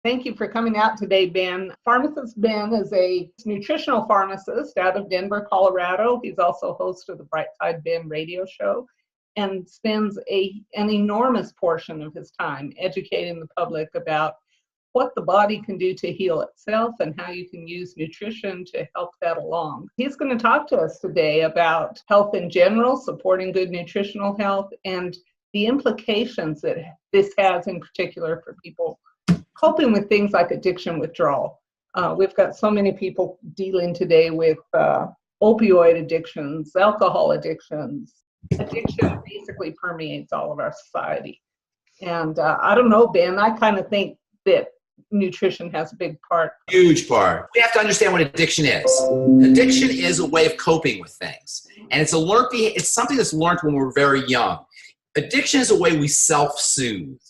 Thank you for coming out today, Ben. Pharmacist Ben is a nutritional pharmacist out of Denver, Colorado. He's also host of the Brightside Ben radio show and spends an enormous portion of his time educating the public about what the body can do to heal itself and how you can use nutrition to help that along. He's going to talk to us today about health in general, supporting good nutritional health, and the implications that this has in particular for people coping with things like addiction withdrawal. We've got so many people dealing today with opioid addictions, alcohol addictions. Addiction basically permeates all of our society. And I don't know, Ben, I kind of think that nutrition has a big part. Huge part. We have to understand what addiction is. Addiction is a way of coping with things. And it's something that's learned when we're very young. Addiction is a way we self-soothe.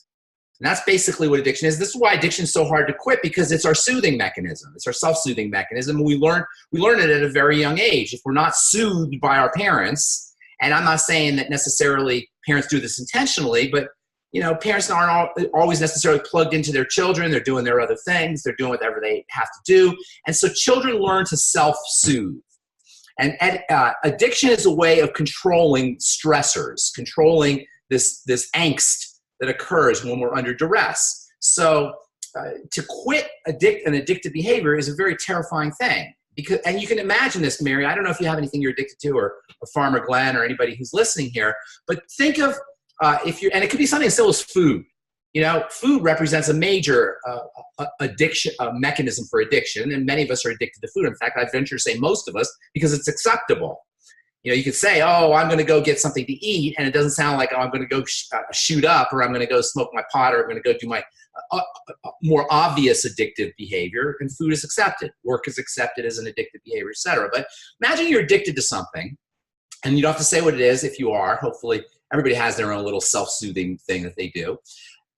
And that's basically what addiction is. This is why addiction is so hard to quit, because it's our soothing mechanism. It's our self-soothing mechanism. We learn it at a very young age. If we're not soothed by our parents, and I'm not saying that necessarily parents do this intentionally, but parents aren't always necessarily plugged into their children. They're doing their other things. They're doing whatever they have to do. And so children learn to self-soothe. And addiction is a way of controlling stressors, controlling this angst that occurs when we're under duress. So to quit an addictive behavior is a very terrifying thing. And you can imagine this, Mary. I don't know if you have anything you're addicted to, or Farmer Glenn, or anybody who's listening here, but think of and it could be something as simple as food. Food represents a major addiction mechanism for addiction, and many of us are addicted to food. In fact, I venture to say most of us, because it's acceptable. You could say, oh, I'm going to go get something to eat, and it doesn't sound like, oh, I'm going to go shoot up, or I'm going to go smoke my pot, or I'm going to go do my more obvious addictive behavior, and food is accepted. Work is accepted as an addictive behavior, etc. But imagine you're addicted to something, and you don't have to say what it is if you are. Hopefully, everybody has their own little self-soothing thing that they do.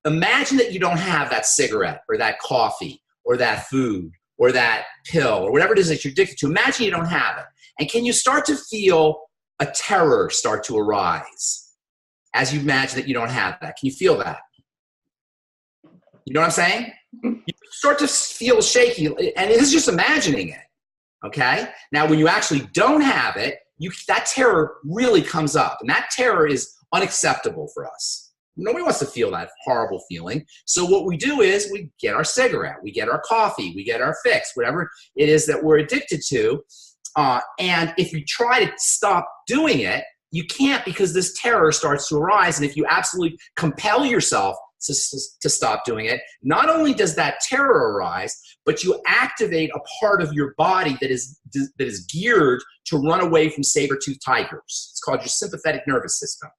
Imagine that you don't have that cigarette, or that coffee, or that food, or that pill, or whatever it is that you're addicted to. Imagine you don't have it. And can you start to feel a terror start to arise as you imagine that you don't have that? Can you feel that? You know what I'm saying? You start to feel shaky, and this is just imagining it, okay? Now, when you actually don't have it, that terror really comes up, and that terror is unacceptable for us. Nobody wants to feel that horrible feeling. So what we do is we get our cigarette, we get our coffee, we get our fix, whatever it is that we're addicted to. And if you try to stop doing it, you can't, because this terror starts to arise. And if you absolutely compel yourself to stop doing it, not only does that terror arise, but you activate a part of your body that is geared to run away from saber-toothed tigers. It's called your sympathetic nervous system.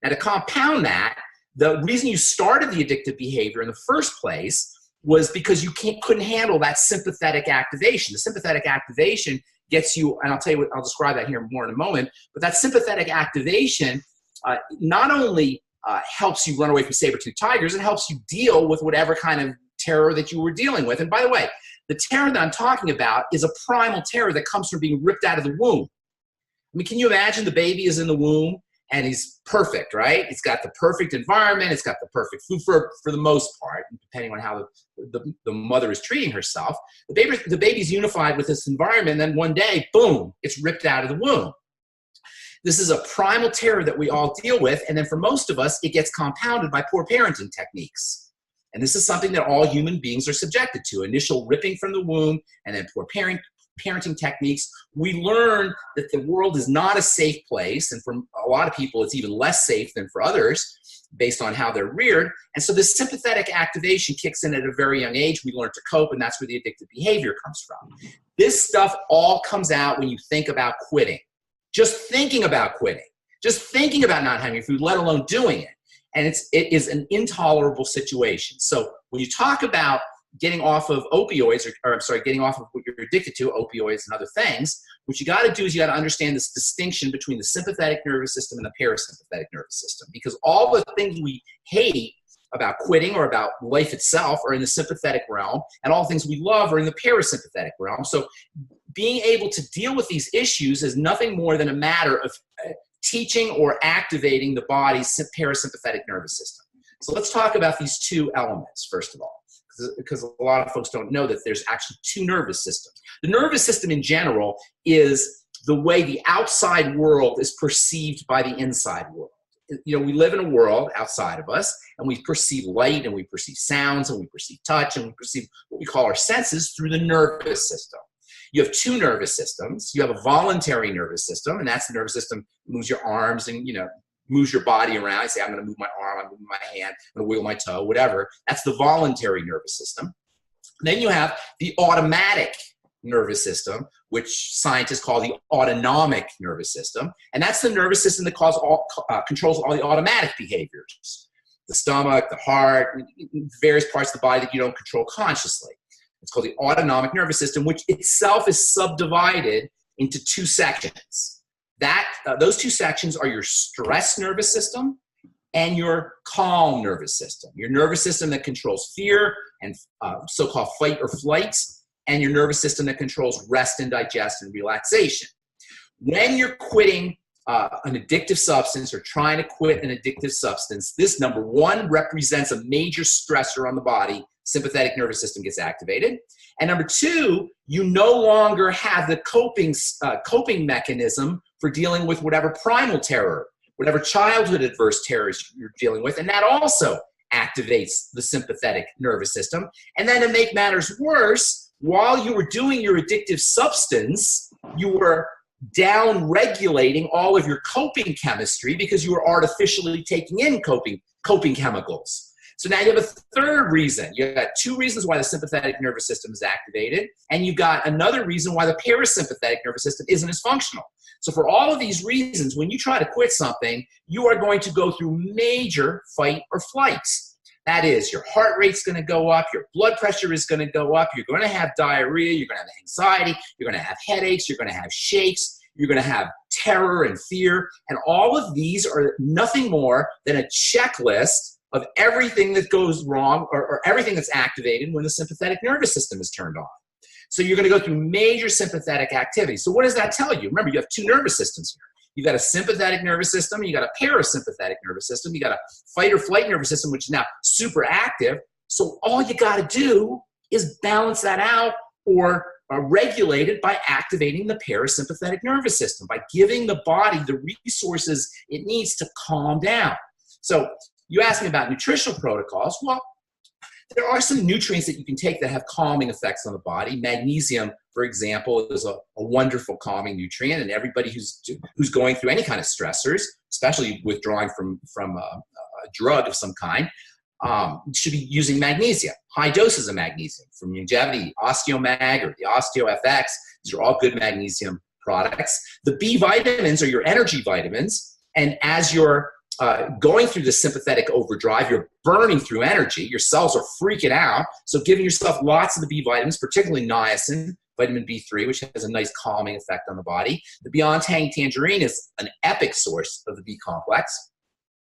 Now, to compound that, the reason you started the addictive behavior in the first place was because you couldn't handle that sympathetic activation. The sympathetic activation gets you, and I'll describe that here more in a moment, but that sympathetic activation not only helps you run away from saber-toothed tigers, it helps you deal with whatever kind of terror that you were dealing with. And by the way, the terror that I'm talking about is a primal terror that comes from being ripped out of the womb. I mean, can you imagine the baby is in the womb and he's perfect, right? It's got the perfect environment. It's got the perfect food for the most part, depending on how the mother is treating herself. The baby's unified with this environment, and then one day, boom, it's ripped out of the womb. This is a primal terror that we all deal with, and then for most of us, it gets compounded by poor parenting techniques. And this is something that all human beings are subjected to: initial ripping from the womb, and then poor parenting techniques. We learn that the world is not a safe place, and for a lot of people it's even less safe than for others based on how they're reared. And so this sympathetic activation kicks in at a very young age. We learn to cope, and that's where the addictive behavior comes from. This stuff all comes out when you think about quitting. Just thinking about quitting, just thinking about not having food, let alone doing it. And it is an intolerable situation. So when you talk about getting off of opioids, getting off of what you're addicted to, opioids and other things, what you got to do is you got to understand this distinction between the sympathetic nervous system and the parasympathetic nervous system, because all the things we hate about quitting or about life itself are in the sympathetic realm, and all the things we love are in the parasympathetic realm. So being able to deal with these issues is nothing more than a matter of teaching or activating the body's parasympathetic nervous system. So let's talk about these two elements, first of all. because a lot of folks don't know that there's actually two nervous systems. The nervous system in general is the way the outside world is perceived by the inside world. You know, we live in a world outside of us, and we perceive light, and we perceive sounds, and we perceive touch, and we perceive what we call our senses through the nervous system. You have two nervous systems. You have a voluntary nervous system, and that's the nervous system that moves your arms and, you know, moves your body around. You say, I'm going to move my arm, I'm moving my hand, I'm going to wiggle my toe, whatever. That's the voluntary nervous system. Then you have the automatic nervous system, which scientists call the autonomic nervous system. And that's the nervous system that controls all the automatic behaviors. The stomach, the heart, various parts of the body that you don't control consciously. It's called the autonomic nervous system, which itself is subdivided into two sections. Those two sections are your stress nervous system and your calm nervous system. Your nervous system that controls fear and so-called fight or flight, and your nervous system that controls rest and digest and relaxation. When you're quitting an addictive substance or trying to quit an addictive substance, this, number one, represents a major stressor on the body. Sympathetic nervous system gets activated. And number two, you no longer have the coping mechanism for dealing with whatever primal terror, whatever childhood adverse terrors you're dealing with, and that also activates the sympathetic nervous system. And then to make matters worse, while you were doing your addictive substance, you were down-regulating all of your coping chemistry because you were artificially taking in coping chemicals. So now you have a third reason. You got two reasons why the sympathetic nervous system is activated, and you've got another reason why the parasympathetic nervous system isn't as functional. So for all of these reasons, when you try to quit something, you are going to go through major fight or flight. That is, your heart rate's going to go up, your blood pressure is going to go up, you're going to have diarrhea, you're going to have anxiety, you're going to have headaches, you're going to have shakes, you're going to have terror and fear, and all of these are nothing more than a checklist of everything that goes wrong or everything that's activated when the sympathetic nervous system is turned on. So you're going to go through major sympathetic activity. So what does that tell you? Remember, you have two nervous systems here. You've got a sympathetic nervous system, you got a parasympathetic nervous system, you got a fight or flight nervous system, which is now super active. So all you got to do is balance that out or regulate it by activating the parasympathetic nervous system, by giving the body the resources it needs to calm down. So you asked me about nutritional protocols. Well, there are some nutrients that you can take that have calming effects on the body. Magnesium, for example, is a wonderful calming nutrient, and everybody who's going through any kind of stressors, especially withdrawing from a drug of some kind, should be using magnesium. High doses of magnesium from Longevity, OsteoMag, or the OsteoFX. These are all good magnesium products. The B vitamins are your energy vitamins, and as you're going through the sympathetic overdrive, you're burning through energy. Your cells are freaking out. So giving yourself lots of the B vitamins, particularly niacin, vitamin B3, which has a nice calming effect on the body. The Beyond Tangy Tangerine is an epic source of the B complex.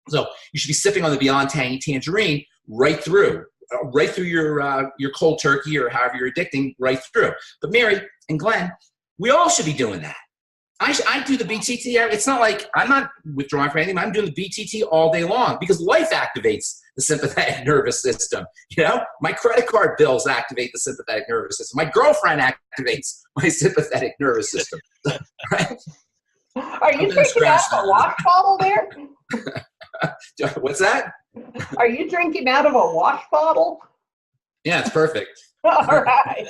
So you should be sipping on the Beyond Tangy Tangerine right through your cold turkey or however you're addicting, right through. But Mary and Glenn, we all should be doing that. I do the BTT. It's not like I'm not withdrawing from anything. I'm doing the BTT all day long because life activates the sympathetic nervous system. You know, my credit card bills activate the sympathetic nervous system. My girlfriend activates my sympathetic nervous system. Right? Are you drinking out of a wash bottle there? What's that? Are you drinking out of a wash bottle? Yeah, it's perfect. All right.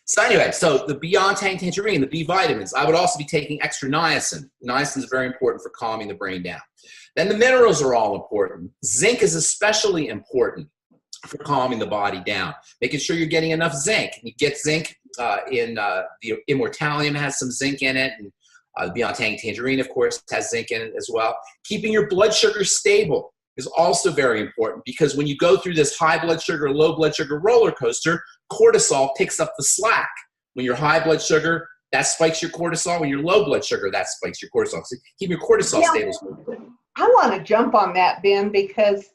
So anyway, so the Beyond Tangy Tangerine, the B vitamins. I would also be taking extra niacin. Niacin is very important for calming the brain down. Then the minerals are all important. Zinc is especially important for calming the body down. Making sure you're getting enough zinc. You get zinc in the Immortalium has some zinc in it, and the Beyond Tangy Tangerine, of course, has zinc in it as well. Keeping your blood sugar stable is also very important because when you go through this high blood sugar, low blood sugar roller coaster, cortisol picks up the slack. When you're high blood sugar, that spikes your cortisol. When you're low blood sugar, that spikes your cortisol. So keep your cortisol stable. I want to jump on that, Ben, because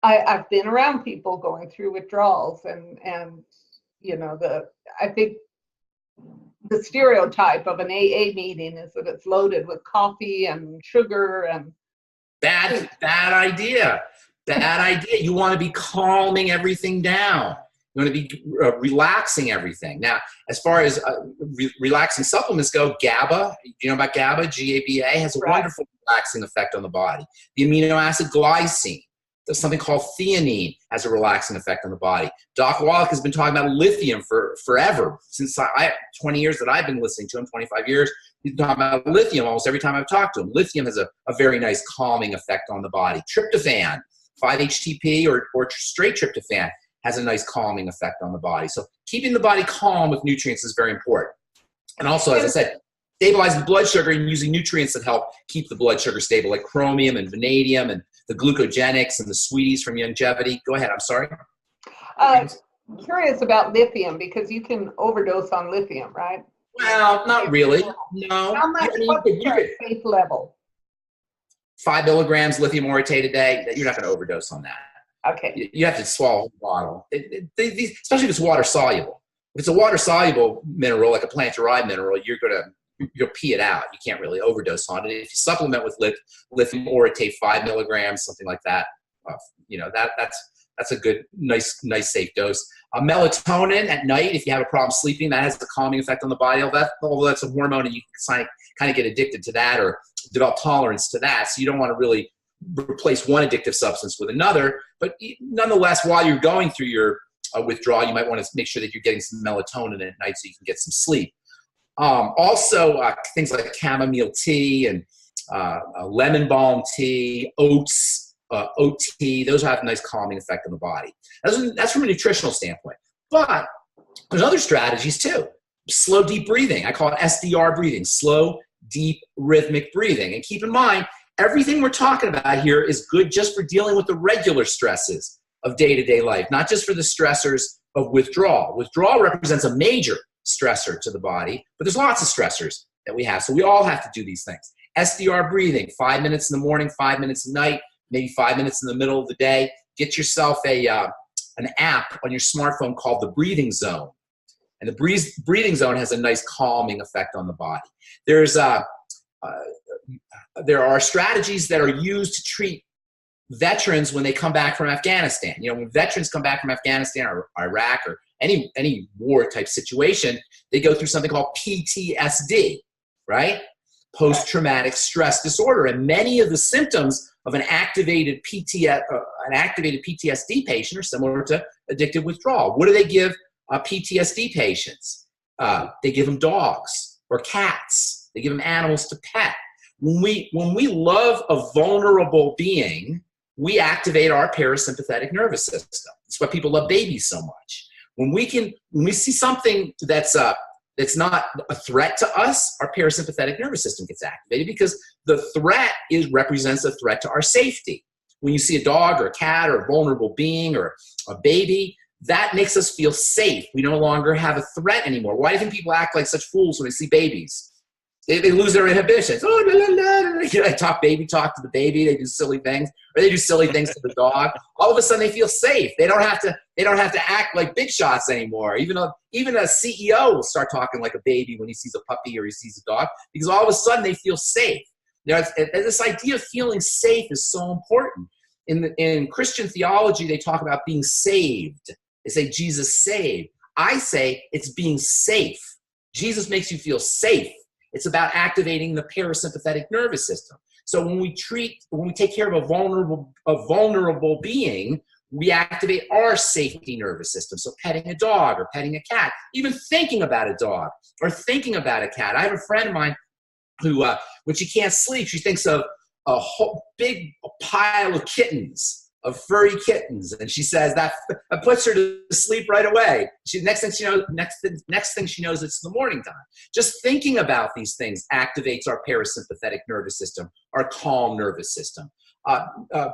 I've been around people going through withdrawals, and you know, I think the stereotype of an AA meeting is that it's loaded with coffee and sugar and Bad idea. Bad idea. You want to be calming everything down. You want to be relaxing everything. Now, as far as relaxing supplements go, GABA, you know about GABA? GABA has a wonderful relaxing effect on the body. The amino acid glycine, there's something called theanine, has a relaxing effect on the body. Doc Wallach has been talking about lithium for forever. Since 20 years that I've been listening to him, 25 years, he's talking about lithium almost every time I've talked to him. Lithium has a very nice calming effect on the body. Tryptophan, 5-HTP or straight tryptophan, has a nice calming effect on the body. So keeping the body calm with nutrients is very important. And also, as I said, stabilizing the blood sugar and using nutrients that help keep the blood sugar stable, like chromium and vanadium and the glucogenics and the sweeties from longevity. Go ahead, I'm sorry. Curious about lithium, because you can overdose on lithium, right? Well, not really. No. How much? What's your safe level? 5 milligrams lithium orotate a day. You're not going to overdose on that. Okay. You have to swallow a bottle, especially if it's water soluble. If it's a water soluble mineral, like a plant-derived mineral, you'll pee it out. You can't really overdose on it. If you supplement with lithium orotate 5 milligrams, something like that, that's a good, nice safe dose. Melatonin at night, if you have a problem sleeping, that has a calming effect on the body. Although that's a hormone, and you can kind of get addicted to that or develop tolerance to that. So you don't want to really replace one addictive substance with another. But nonetheless, while you're going through your withdrawal, you might want to make sure that you're getting some melatonin at night so you can get some sleep. Also, things like chamomile tea and lemon balm tea, oat tea, those have a nice calming effect on the body. That's from a nutritional standpoint. But there's other strategies too. Slow, deep breathing. I call it SDR breathing, slow, deep, rhythmic breathing. And keep in mind, everything we're talking about here is good just for dealing with the regular stresses of day-to-day life, not just for the stressors of withdrawal. Withdrawal represents a major stressor to the body, but there's lots of stressors that we have. So we all have to do these things. SDR breathing, 5 minutes in the morning, 5 minutes at night, maybe 5 minutes in the middle of the day. Get yourself an app on your smartphone called the Breathing Zone. And the Breathing Zone has a nice calming effect on the body. There are strategies that are used to treat veterans when they come back from Afghanistan. When veterans come back from Afghanistan or Iraq or any war type situation, they go through something called PTSD, right? Post-traumatic stress disorder. And many of the symptoms of an activated PTSD patient are similar to addictive withdrawal. What do they give PTSD patients? They give them dogs or cats. They give them animals to pet. When we love a vulnerable being, we activate our parasympathetic nervous system. That's why people love babies so much. When we see something that's not a threat to us, our parasympathetic nervous system gets activated because the threat represents a threat to our safety. When you see a dog or a cat or a vulnerable being or a baby, that makes us feel safe. We no longer have a threat anymore. Why do you think people act like such fools when they see babies? They lose their inhibitions. Oh, la, la, la, la. They talk to the baby. They do silly things, or they do silly things to the dog. All of a sudden, they feel safe. They don't have to act like big shots anymore. Even a CEO will start talking like a baby when he sees a puppy or he sees a dog, because all of a sudden they feel safe. This idea of feeling safe is so important. In Christian theology, they talk about being saved. They say Jesus saved. I say it's being safe. Jesus makes you feel safe. It's about activating the parasympathetic nervous system. So when we take care of a vulnerable being, we activate our safety nervous system. So petting a dog or petting a cat, even thinking about a dog or thinking about a cat. I have a friend of mine who, when she can't sleep, she thinks of a whole big pile of kittens, of furry kittens, and she says that puts her to sleep right away. Next thing she knows, it's the morning time. Just thinking about these things activates our parasympathetic nervous system, our calm nervous system.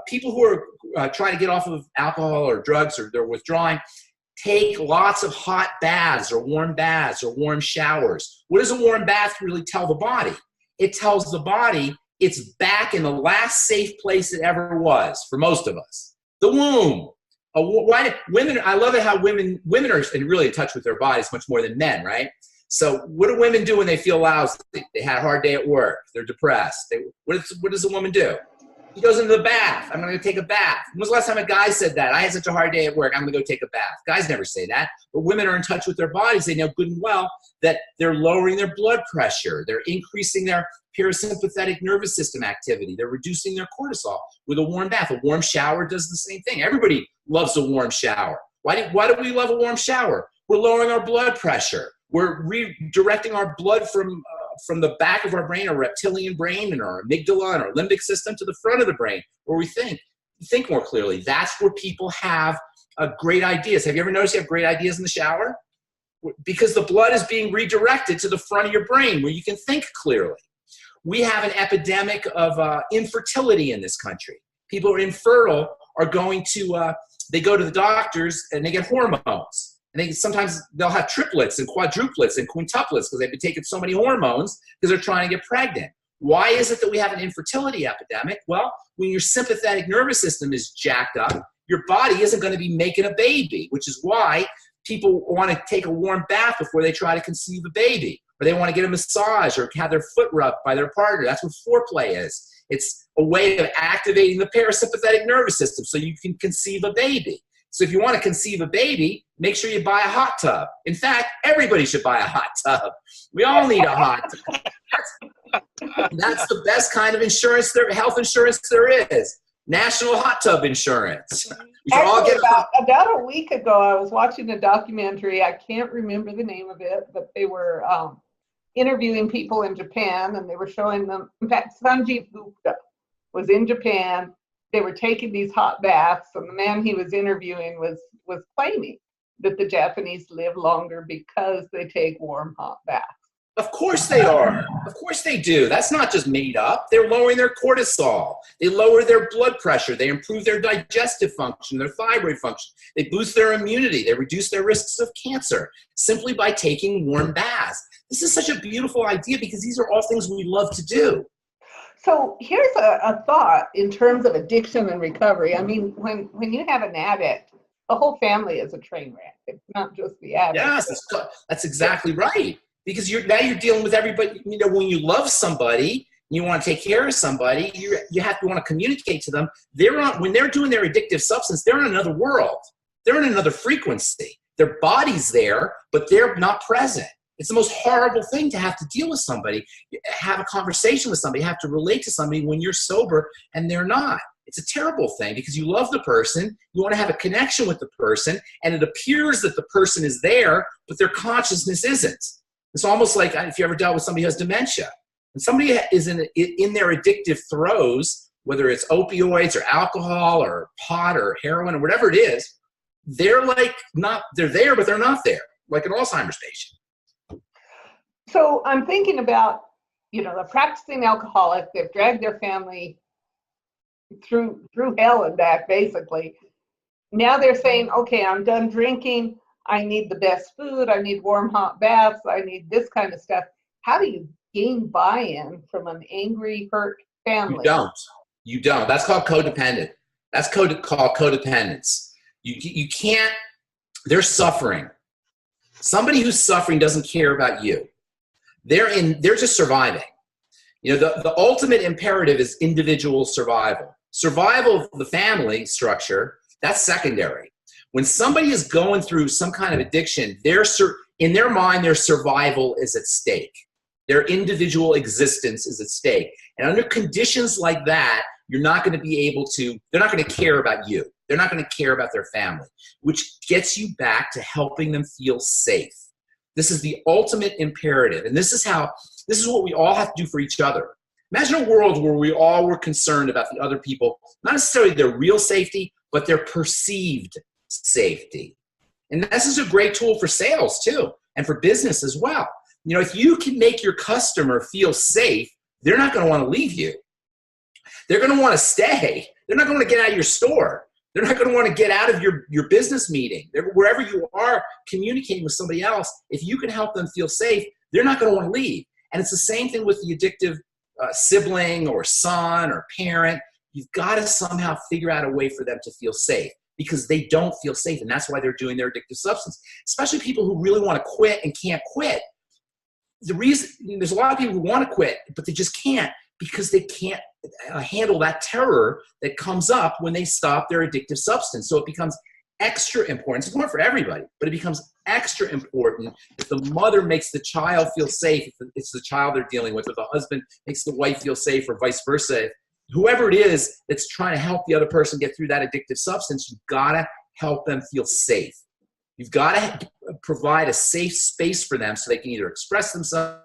People who are trying to get off of alcohol or drugs or they're withdrawing, take lots of hot baths or warm showers. What does a warm bath really tell the body? It tells the body it's back in the last safe place it ever was for most of us, the womb. Women, I love it how women are really in touch with their bodies much more than men, right? So what do women do when they feel lousy? They had a hard day at work. They're depressed. What does a woman do? He goes into the bath. I'm going to take a bath. When was the last time a guy said that? I had such a hard day at work. I'm going to go take a bath. Guys never say that. But women are in touch with their bodies. They know good and well that they're lowering their blood pressure. They're increasing their parasympathetic nervous system activity. They're reducing their cortisol with a warm bath. A warm shower does the same thing. Everybody loves a warm shower. Why do we love a warm shower? We're lowering our blood pressure. We're redirecting our blood from the back of our brain, our reptilian brain, and our amygdala and our limbic system to the front of the brain where we think more clearly. That's where people have great ideas. Have you ever noticed you have great ideas in the shower? Because the blood is being redirected to the front of your brain where you can think clearly. We have an epidemic of infertility in this country. People who are infertile are going to, they go to the doctors and they get hormones. And sometimes they'll have triplets and quadruplets and quintuplets because they've been taking so many hormones because they're trying to get pregnant. Why is it that we have an infertility epidemic? Well, when your sympathetic nervous system is jacked up, your body isn't going to be making a baby, which is why people want to take a warm bath before they try to conceive a baby, or they want to get a massage or have their foot rubbed by their partner. That's what foreplay is. It's a way of activating the parasympathetic nervous system so you can conceive a baby. So if you want to conceive a baby, make sure you buy a hot tub. In fact, everybody should buy a hot tub. We all need a hot tub. That's the best kind of insurance, health insurance there is. National hot tub insurance. Actually, about a week ago, I was watching a documentary. I can't remember the name of it, but they were interviewing people in Japan, and they were showing them. In fact, Sanjeev Gupta was in Japan. They were taking these hot baths, and the man he was interviewing was claiming that the Japanese live longer because they take warm, hot baths. Of course they are. Of course they do. That's not just made up. They're lowering their cortisol. They lower their blood pressure. They improve their digestive function, their thyroid function. They boost their immunity. They reduce their risks of cancer simply by taking warm baths. This is such a beautiful idea because these are all things we love to do. So here's a thought in terms of addiction and recovery. I mean, when you have an addict, the whole family is a train wreck. It's not just the addict. Yes, that's exactly right. Because now you're dealing with everybody. You know, when you love somebody, you want to take care of somebody, you have to want to communicate to them. When they're doing their addictive substance, they're in another world. They're in another frequency. Their body's there, but they're not present. It's the most horrible thing to have to deal with somebody, have a conversation with somebody, have to relate to somebody when you're sober and they're not. It's a terrible thing because you love the person, you want to have a connection with the person, and it appears that the person is there, but their consciousness isn't. It's almost like if you ever dealt with somebody who has dementia. When somebody is in their addictive throes, whether it's opioids or alcohol or pot or heroin or whatever it is, they're there, but they're not there, like an Alzheimer's patient. So I'm thinking about, the practicing alcoholic. They've dragged their family through hell and back, basically. Now they're saying, okay, I'm done drinking. I need the best food. I need warm, hot baths. I need this kind of stuff. How do you gain buy-in from an angry, hurt family? You don't. That's called codependent. That's called codependence. You can't. They're suffering. Somebody who's suffering doesn't care about you. They're just surviving. The ultimate imperative is individual survival. Survival of the family structure, that's secondary. When somebody is going through some kind of addiction, in their mind, their survival is at stake. Their individual existence is at stake. And under conditions like that, they're not going to care about you. They're not going to care about their family, which gets you back to helping them feel safe. This is the ultimate imperative. And this is what we all have to do for each other. Imagine a world where we all were concerned about the other people, not necessarily their real safety, but their perceived safety. And this is a great tool for sales too, and for business as well. If you can make your customer feel safe, they're not going to want to leave you. They're going to want to stay. They're not going to get out of your store. They're not going to want to get out of your business meeting. Wherever you are communicating with somebody else, if you can help them feel safe, they're not going to want to leave. And it's the same thing with the addictive sibling or son or parent. You've got to somehow figure out a way for them to feel safe because they don't feel safe. And that's why they're doing their addictive substance, especially people who really want to quit and can't quit. The reason there's a lot of people who want to quit, but they just can't because they can't handle that terror that comes up when they stop their addictive substance. So it becomes extra important. It's important for everybody, but it becomes extra important if the mother makes the child feel safe, if it's the child they're dealing with, if the husband makes the wife feel safe, or vice versa. Whoever it is that's trying to help the other person get through that addictive substance, you've got to help them feel safe. You've got to provide a safe space for them so they can either express themselves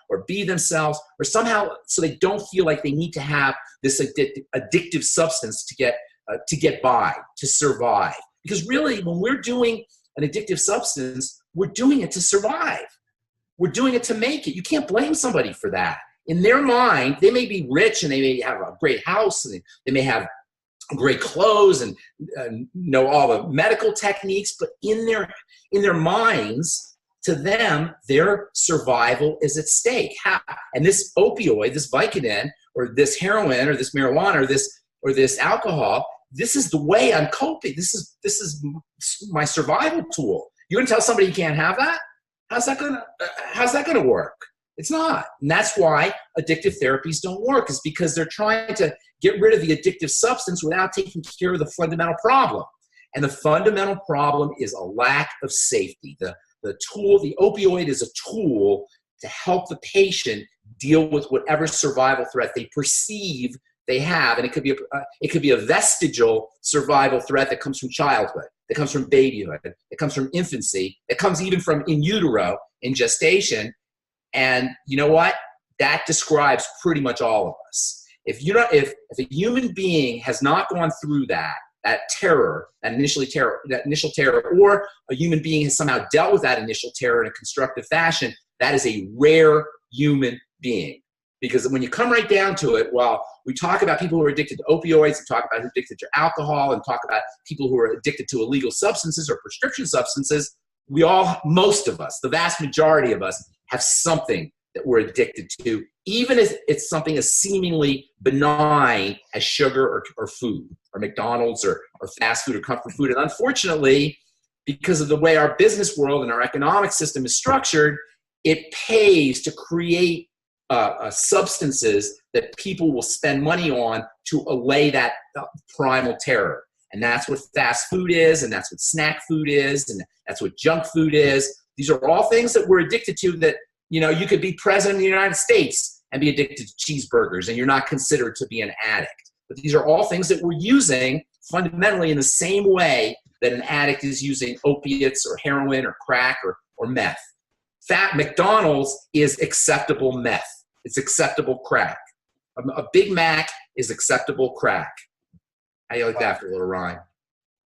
or be themselves, or somehow so they don't feel like they need to have this addictive substance to get by, to survive. Because really, when we're doing an addictive substance, we're doing it to survive. We're doing it to make it. You can't blame somebody for that. In their mind, they may be rich and they may have a great house and they may have great clothes and know all the medical techniques, but in their minds, to them, their survival is at stake. And this opioid, this Vicodin, or this heroin, or this marijuana, or this alcohol, this is the way I'm coping. This is my survival tool. You're gonna tell somebody you can't have that? How's that gonna work? It's not. And that's why addictive therapies don't work, is because they're trying to get rid of the addictive substance without taking care of the fundamental problem. And the fundamental problem is a lack of safety. The opioid is a tool to help the patient deal with whatever survival threat they perceive they have. And it could be a vestigial survival threat that comes from childhood, that comes from babyhood, that comes from infancy, that comes even from in utero, in gestation. And you know what? That describes pretty much all of us. If a human being has not gone through that initial terror, or a human being has somehow dealt with that initial terror in a constructive fashion, that is a rare human being. Because when you come right down to it, while we talk about people who are addicted to opioids, and talk about who are addicted to alcohol, and talk about people who are addicted to illegal substances or prescription substances, most of us, the vast majority of us, have something that we're addicted to, even if it's something as seemingly benign as sugar or food, or McDonald's, or fast food, or comfort food. And unfortunately, because of the way our business world and our economic system is structured, it pays to create substances that people will spend money on to allay that primal terror. And that's what fast food is, and that's what snack food is, and that's what junk food is. These are all things that we're addicted to that, you could be president of the United States and be addicted to cheeseburgers, and you're not considered to be an addict. But these are all things that we're using fundamentally in the same way that an addict is using opiates or heroin or crack or meth. McDonald's is acceptable meth. It's acceptable crack. A Big Mac is acceptable crack. How do you like that for a little rhyme?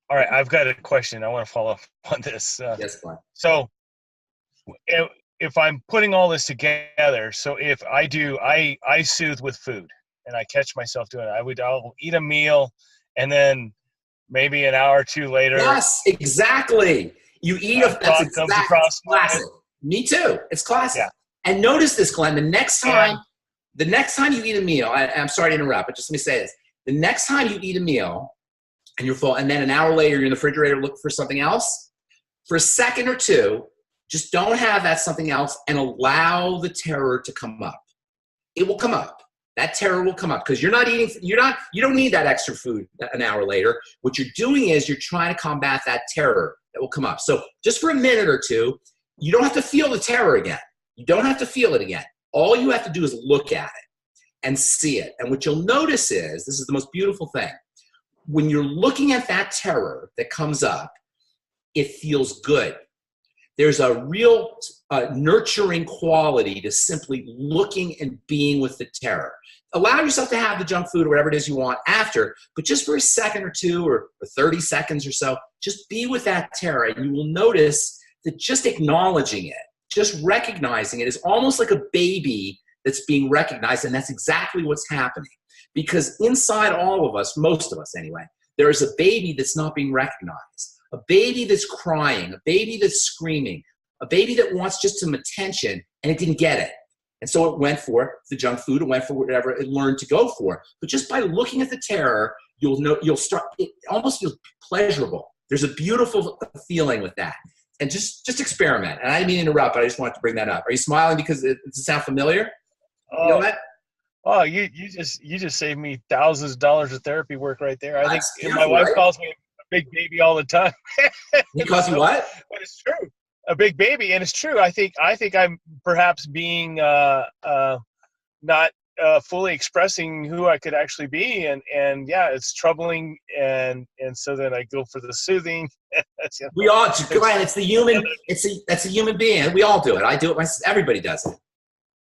All right, I've got a question. I want to follow up on this. Yes, Glenn. So if I'm putting all this together, so if I soothe with food, and I catch myself doing it, I'll eat a meal, and then maybe an hour or two later. Yes, exactly. You eat that's exactly classic. Me too. It's classic. Yeah. And notice this, Glenn. The next time you eat a meal, I'm sorry to interrupt, but just let me say this. The next time you eat a meal and you're full, and then an hour later you're in the refrigerator looking for something else, for a second or two, just don't have that something else and allow the terror to come up. It will come up. That terror will come up because you don't need that extra food an hour later. What you're doing is you're trying to combat that terror that will come up. So just for a minute or two, you don't have to feel the terror again. You don't have to feel it again. All you have to do is look at it and see it. And what you'll notice is, this is the most beautiful thing. When you're looking at that terror that comes up, it feels good. There's a real nurturing quality to simply looking and being with the terror. Allow yourself to have the junk food or whatever it is you want after, but just for a second or two or 30 seconds or so, just be with that terror. And you will notice that just acknowledging it, just recognizing it is almost like a baby that's being recognized, and that's exactly what's happening. Because inside all of us, most of us anyway, there is a baby that's not being recognized. A baby that's crying, a baby that's screaming, a baby that wants just some attention, and it didn't get it. And so it went for the junk food, it went for whatever it learned to go for. But just by looking at the terror, you'll start, it almost feels pleasurable. There's a beautiful feeling with that. And just experiment. And I didn't mean to interrupt, but I just wanted to bring that up. Are you smiling because does it sound familiar? Oh, you know that? Oh, you just saved me thousands of dollars of therapy work right there. I think my wife calls me a big baby all the time. He calls you what? But it's true, a big baby, and it's true. I think I'm perhaps being not fully expressing who I could actually be, and yeah, it's troubling, and so then I go for the soothing. We all, Glenn, it's the human. That's a human being. We all do it. I do it. Everybody does it.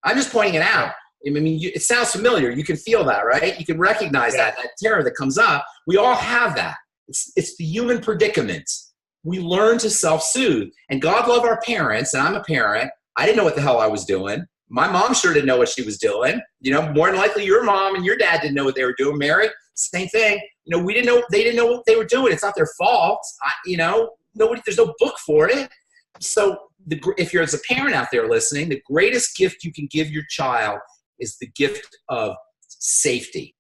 I'm just pointing it out. I mean, it sounds familiar. You can feel that, right? You can recognize that terror that comes up. We all have that. It's the human predicament. We learn to self-soothe. And God love our parents, and I'm a parent. I didn't know what the hell I was doing. My mom sure didn't know what she was doing. You know, more than likely your mom and your dad didn't know what they were doing. Mary, same thing. You know, we didn't know, they didn't know what they were doing. It's not their fault. There's no book for it. So if you're as a parent out there listening, the greatest gift you can give your child is the gift of safety,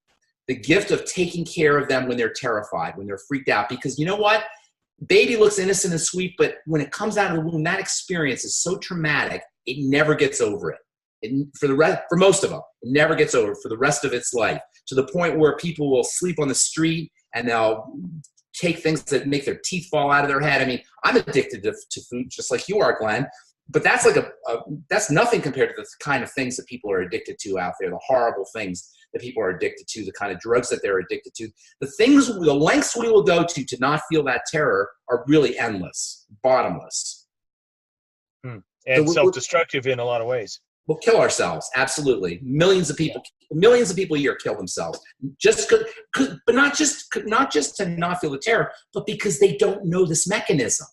the gift of taking care of them when they're terrified, when they're freaked out. Because you know what? Baby looks innocent and sweet, but when it comes out of the womb, that experience is so traumatic, it never gets over it. For most of them, it never gets over for the rest of its life, to the point where people will sleep on the street and they'll take things that make their teeth fall out of their head. I mean, I'm addicted to food just like you are, Glenn. But that's like that's nothing compared to the kind of things that people are addicted to out there, the horrible things that people are addicted to, the kind of drugs that they're addicted to. The lengths we will go to not feel that terror are really endless, bottomless. And so self-destructive in a lot of ways. We'll kill ourselves, absolutely. Millions of people a year kill themselves, but not just to not feel the terror, but because they don't know this mechanism.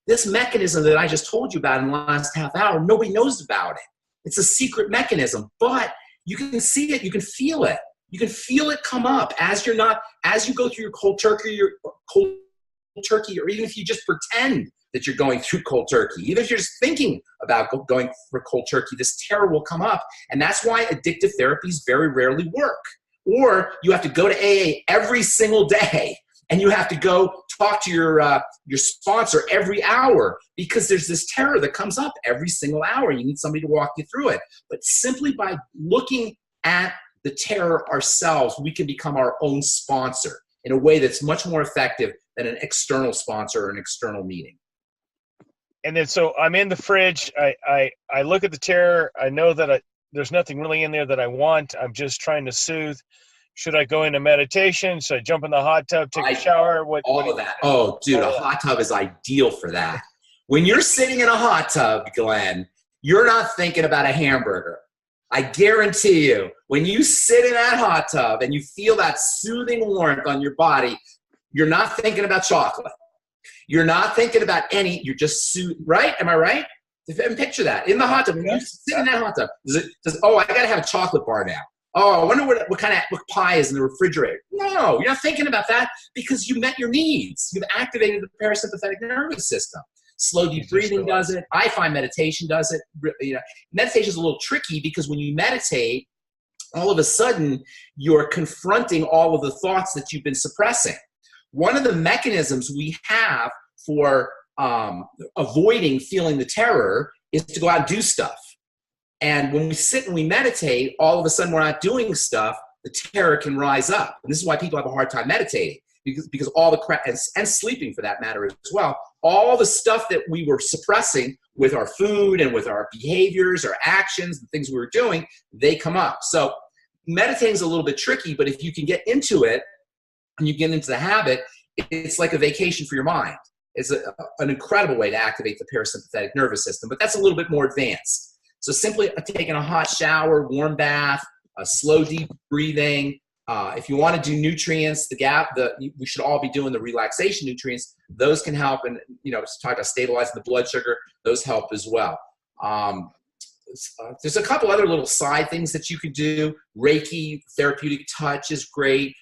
This mechanism that I just told you about in the last half hour, nobody knows about it. It's a secret mechanism, but you can see it, you can feel it. You can feel it come up as you go through your cold turkey, or even if you just pretend that you're going through cold turkey, even if you're just thinking about going for cold turkey, this terror will come up. And that's why addictive therapies very rarely work. Or you have to go to AA every single day, and you have to go talk to your sponsor every hour, because there's this terror that comes up every single hour. You need somebody to walk you through it. But simply by looking at the terror ourselves, we can become our own sponsor in a way that's much more effective than an external sponsor or an external meeting. And then so I'm in the fridge. I look at the terror. I know that there's nothing really in there that I want. I'm just trying to soothe. Should I go into meditation? Should I jump in the hot tub, take a shower? All of that. Oh, dude, a hot tub is ideal for that. When you're sitting in a hot tub, Glenn, you're not thinking about a hamburger. I guarantee you, when you sit in that hot tub and you feel that soothing warmth on your body, you're not thinking about chocolate. You're not thinking about you're just soothing, right? Am I right? Picture that. In the hot tub, when you sit in that hot tub, I got to have a chocolate bar now. Oh, I wonder what pie is in the refrigerator. No, you're not thinking about that, because you met your needs. You've activated the parasympathetic nervous system. Slow deep breathing does it. I find meditation does it. Meditation is a little tricky, because when you meditate, all of a sudden you're confronting all of the thoughts that you've been suppressing. One of the mechanisms we have for avoiding feeling the terror is to go out and do stuff. And when we sit and we meditate, all of a sudden we're not doing stuff, the terror can rise up. And this is why people have a hard time meditating, because all the crap, and sleeping for that matter as well, all the stuff that we were suppressing with our food and with our behaviors, our actions, the things we were doing, they come up. So meditating is a little bit tricky, but if you can get into it and you get into the habit, it's like a vacation for your mind. It's an incredible way to activate the parasympathetic nervous system, but that's a little bit more advanced. So simply taking a hot shower, warm bath, slow deep breathing. If you want to do nutrients, we should all be doing the relaxation nutrients. Those can help, and talk about stabilizing the blood sugar. Those help as well. There's a couple other little side things that you could do. Reiki, therapeutic touch is great.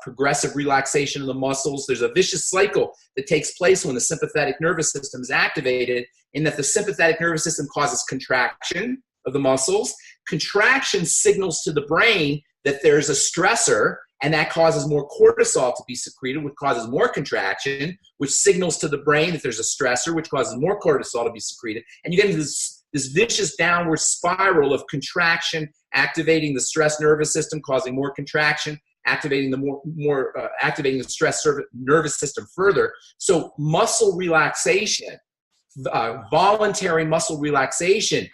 Progressive relaxation of the muscles. There's a vicious cycle that takes place when the sympathetic nervous system is activated, in that the sympathetic nervous system causes contraction of the muscles. Contraction signals to the brain that there's a stressor, and that causes more cortisol to be secreted, which causes more contraction, which signals to the brain that there's a stressor, which causes more cortisol to be secreted. And you get into this vicious downward spiral of contraction, activating the stress nervous system, causing more contraction, activating the activating the stress nervous system further. So muscle relaxation, voluntary muscle relaxation,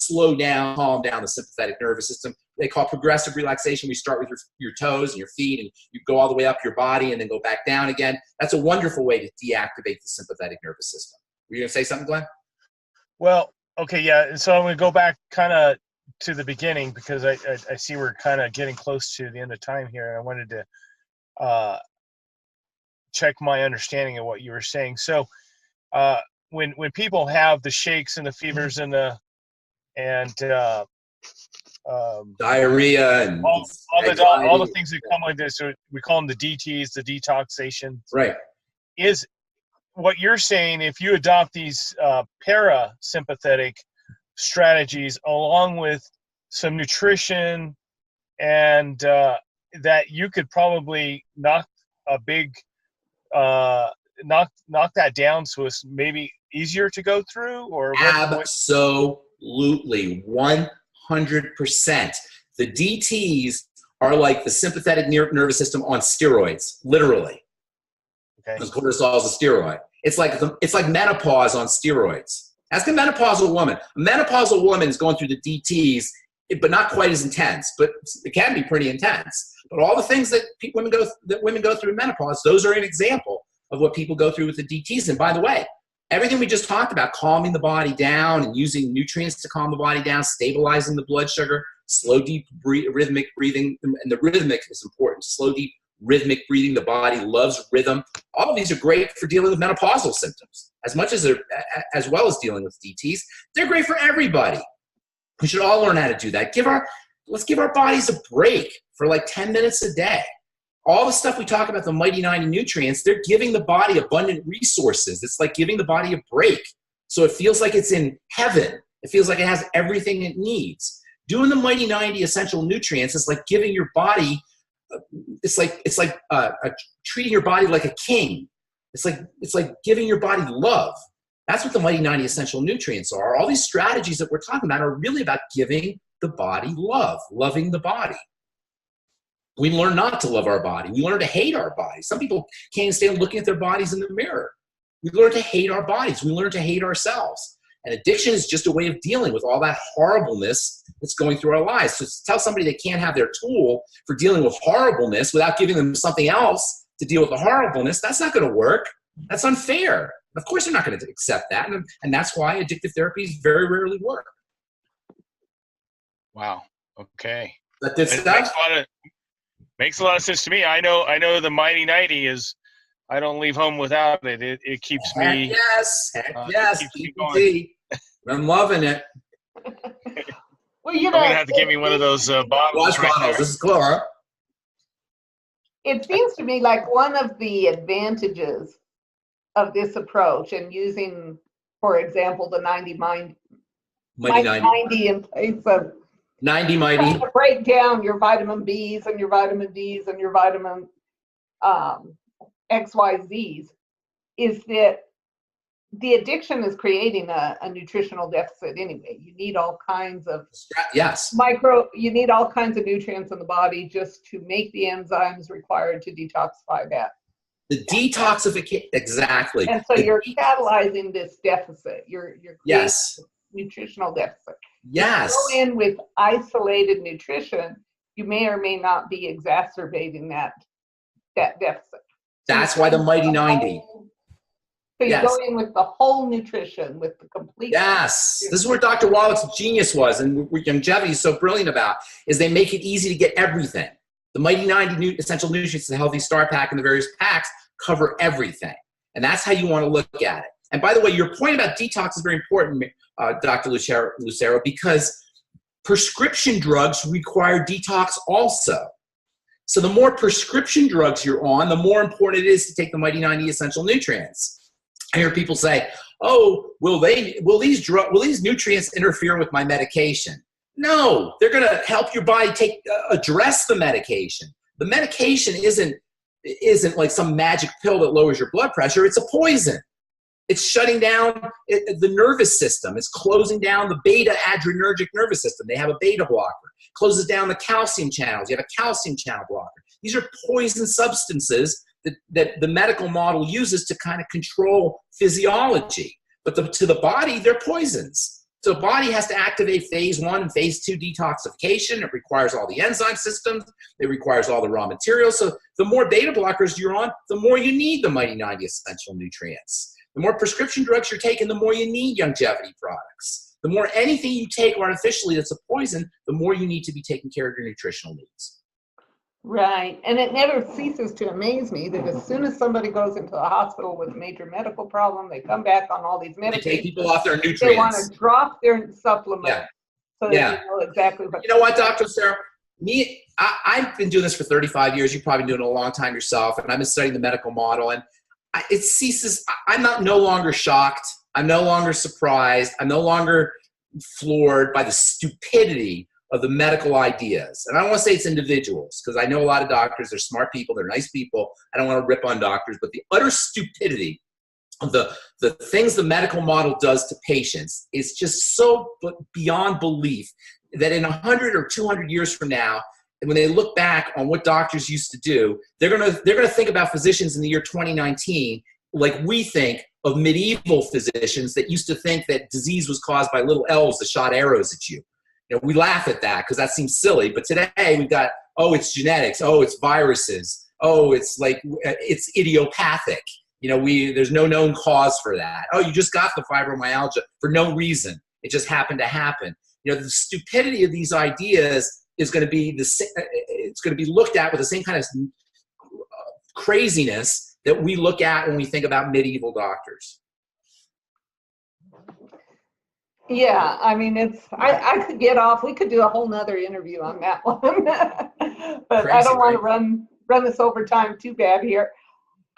slow down, calm down the sympathetic nervous system. They call progressive relaxation. We start with your toes and your feet, and you go all the way up your body and then go back down again. That's a wonderful way to deactivate the sympathetic nervous system. Were you going to say something, Glenn? Well, okay, yeah. So I'm going to go back kind of to the beginning, because I see we're kind of getting close to the end of time here. I wanted to check my understanding of what you were saying. So when people have the shakes and the fevers and the diarrhea and all the things that come with this, we call them the DTs, the detoxation. Right. Is what you're saying, if you adopt these parasympathetic strategies along with some nutrition, and that you could probably knock that down, so it's maybe easier to go through? Or absolutely, 100%. The DTs are like the sympathetic nervous system on steroids, literally. Okay. Because cortisol is a steroid. It's like menopause on steroids. Ask a menopausal woman. A menopausal woman is going through the DTs, but not quite as intense. But it can be pretty intense. But all the things that women go through in menopause, those are an example of what people go through with the DTs. And by the way, everything we just talked about, calming the body down and using nutrients to calm the body down, stabilizing the blood sugar, slow, deep, rhythmic breathing, and the rhythmic is important. Slow, deep, rhythmic breathing. The body loves rhythm. All of these are great for dealing with menopausal symptoms, as well as dealing with DTs. They're great for everybody. We should all learn how to do that. Let's give our bodies a break for like 10 minutes a day. All the stuff we talk about, the mighty 90 nutrients, they're giving the body abundant resources. It's like giving the body a break. So it feels like it's in heaven. It feels like it has everything it needs. Doing the mighty 90 essential nutrients is like giving your body, it's like treating your body like a king. It's like giving your body love. That's what the mighty 90 essential nutrients are. All these strategies that we're talking about are really about giving the body love, loving the body. We learn not to love our body. We learn to hate our bodies. Some people can't even stand looking at their bodies in the mirror. We learn to hate our bodies. We learn to hate ourselves. And addiction is just a way of dealing with all that horribleness that's going through our lives. So to tell somebody they can't have their tool for dealing with horribleness without giving them something else to deal with the horribleness, that's not going to work. That's unfair. Of course they're not going to accept that. And that's why addictive therapies very rarely work. Wow. Okay. But this makes a lot of sense to me. I know the mighty 90 is, I don't leave home without it. It keeps me. Yes. I'm loving it. Well, you're gonna have to give me one of those bottles. This is Clara. It seems to me like one of the advantages of this approach, and using, for example, the 90 in place of 90 mighty. To break down your vitamin Bs and your vitamin Ds and your vitamin XYZs, is that the addiction is creating a nutritional deficit anyway. You need all kinds of you need all kinds of nutrients in the body just to make the enzymes required to detoxify that. The detoxification, exactly. And so you're catalyzing this deficit. You're creating nutritional deficit. Yes. If you go in with isolated nutrition, you may or may not be exacerbating that deficit. That's why the mighty 90. So you go in with the whole nutrition, with the complete. Yes. This is where Dr. Wallach's genius was, and longevity is so brilliant about, is they make it easy to get everything. The mighty 90 essential nutrients, the healthy start pack, and the various packs cover everything. And that's how you want to look at it. And by the way, your point about detox is very important, Dr. Lucero, because prescription drugs require detox also. So the more prescription drugs you're on, the more important it is to take the mighty 90 essential nutrients. I hear people say, "Oh, will these nutrients interfere with my medication?" No, they're going to help your body address the medication. The medication isn't like some magic pill that lowers your blood pressure. It's a poison. It's shutting down the nervous system. It's closing down the beta adrenergic nervous system. They have a beta blocker. Closes down the calcium channels. You have a calcium channel blocker. These are poison substances that the medical model uses to kind of control physiology. But to the body, they're poisons. So the body has to activate phase 1 and phase 2 detoxification. It requires all the enzyme systems. It requires all the raw materials. So the more beta blockers you're on, the more you need the Mighty 90 essential nutrients. The more prescription drugs you're taking, the more you need longevity products. The more anything you take artificially that's a poison, the more you need to be taking care of your nutritional needs. Right. And it never ceases to amaze me that as soon as somebody goes into a hospital with a major medical problem, they come back on all these medications. They take people off their nutrients. They want to drop their supplements so that you know exactly what. You know what, Dr. Sarah? I've been doing this for 35 years. You've probably been doing it a long time yourself. And I've been studying the medical model. And it ceases. I'm no longer shocked. I'm no longer surprised. I'm no longer floored by the stupidity of the medical ideas. And I don't want to say it's individuals, because I know a lot of doctors, they're smart people, they're nice people. I don't want to rip on doctors, but the utter stupidity of the things the medical model does to patients is just so beyond belief that in 100 or 200 years from now, when they look back on what doctors used to do, they're gonna think about physicians in the year 2019 like we think of medieval physicians that used to think that disease was caused by little elves that shot arrows at you. You know, we laugh at that because that seems silly. But today we've got, oh, it's genetics. Oh, it's viruses. Oh, it's idiopathic. You know, there's no known cause for that. Oh, you just got the fibromyalgia for no reason. It just happened to happen. You know, the stupidity of these ideas is going to be it's going to be looked at with the same kind of craziness that we look at when we think about medieval doctors. Yeah, I mean, I could get off. We could do a whole nother interview on that one, but crazy, I don't want to run this over time too bad here.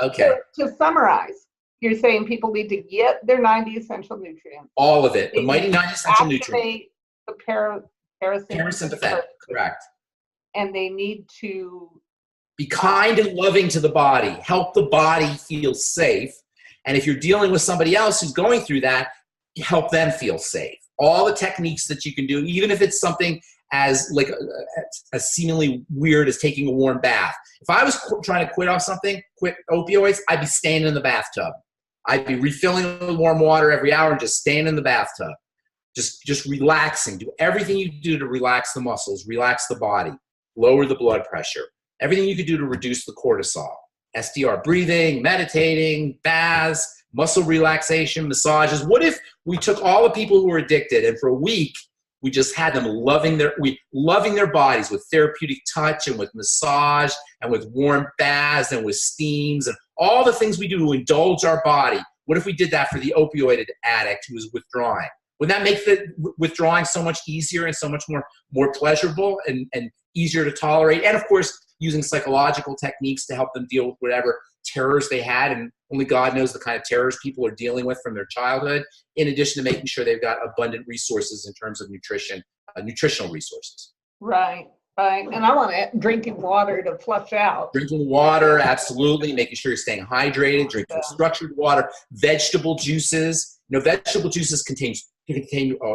Okay. To summarize, you're saying people need to get their 90 essential nutrients. All of it. The Mighty 90 essential nutrients. The parasympathetic, correct. And they need to be kind and loving to the body. Help the body feel safe. And if you're dealing with somebody else who's going through that, help them feel safe. All the techniques that you can do, even if it's something as seemingly weird as taking a warm bath. If I was trying to quit opioids, I'd be staying in the bathtub. I'd be refilling with warm water every hour and just staying in the bathtub. Just relaxing. Do everything you do to relax the muscles, relax the body, lower the blood pressure. Everything you can do to reduce the cortisol. SDR breathing, meditating, baths, muscle relaxation, massages. What if we took all the people who were addicted and for a week we just had them loving their bodies with therapeutic touch and with massage and with warm baths and with steams and all the things we do to indulge our body? What if we did that for the opioid addict who is withdrawing? Wouldn't that make the withdrawing so much easier and so much more pleasurable and easier to tolerate? And of course, using psychological techniques to help them deal with whatever terrors they had, and only God knows the kind of terrors people are dealing with from their childhood, in addition to making sure they've got abundant resources in terms of nutrition, nutritional resources. Right. And I want drinking water to flush out. Drinking water, absolutely. Making sure you're staying hydrated, drinking structured water, vegetable juices. You know, vegetable juices contain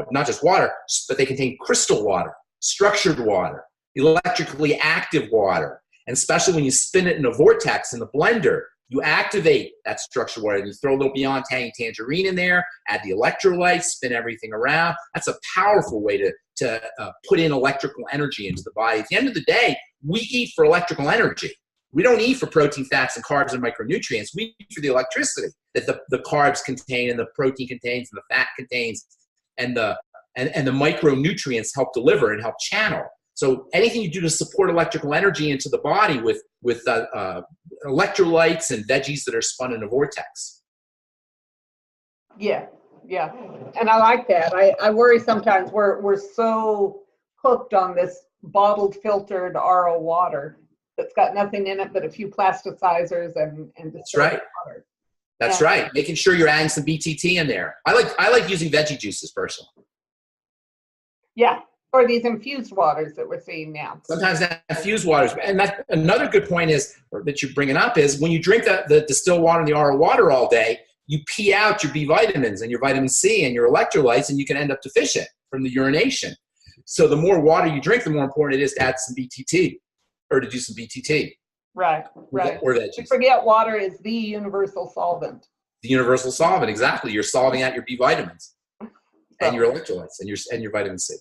not just water, but they contain crystal water, structured water, electrically active water. And especially when you spin it in a vortex in the blender, you activate that structured water. And you throw a little Beyond Tangerine in there, add the electrolytes, spin everything around. That's a powerful way to put in electrical energy into the body. At the end of the day, we eat for electrical energy. We don't eat for protein, fats, and carbs and micronutrients. We eat for the electricity that the carbs contain and the protein contains and the fat contains and the micronutrients help deliver and help channel. So anything you do to support electrical energy into the body with electrolytes and veggies that are spun in a vortex. Yeah, and I like that. I worry sometimes we're so hooked on this bottled, filtered RO water that's got nothing in it but a few plasticizers and that's right. Water. That's right. Making sure you're adding some BTT in there. I like using veggie juices personally. Yeah. Or these infused waters that we're seeing now. Sometimes that infused waters. And that, another good point is, or that you're bringing up is, when you drink the distilled water and the RO water all day, you pee out your B vitamins and your vitamin C and your electrolytes, and you can end up deficient from the urination. So the more water you drink, the more important it is to add some BTT or to do some BTT. Right, right. Or veggies. You forget water is the universal solvent. The universal solvent, exactly. You're solving out your B vitamins and your electrolytes and your vitamin C.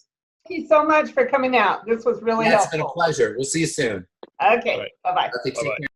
Thank you so much for coming out. This was really helpful. It's been a pleasure. We'll see you soon. Okay, bye-bye. Okay, take care.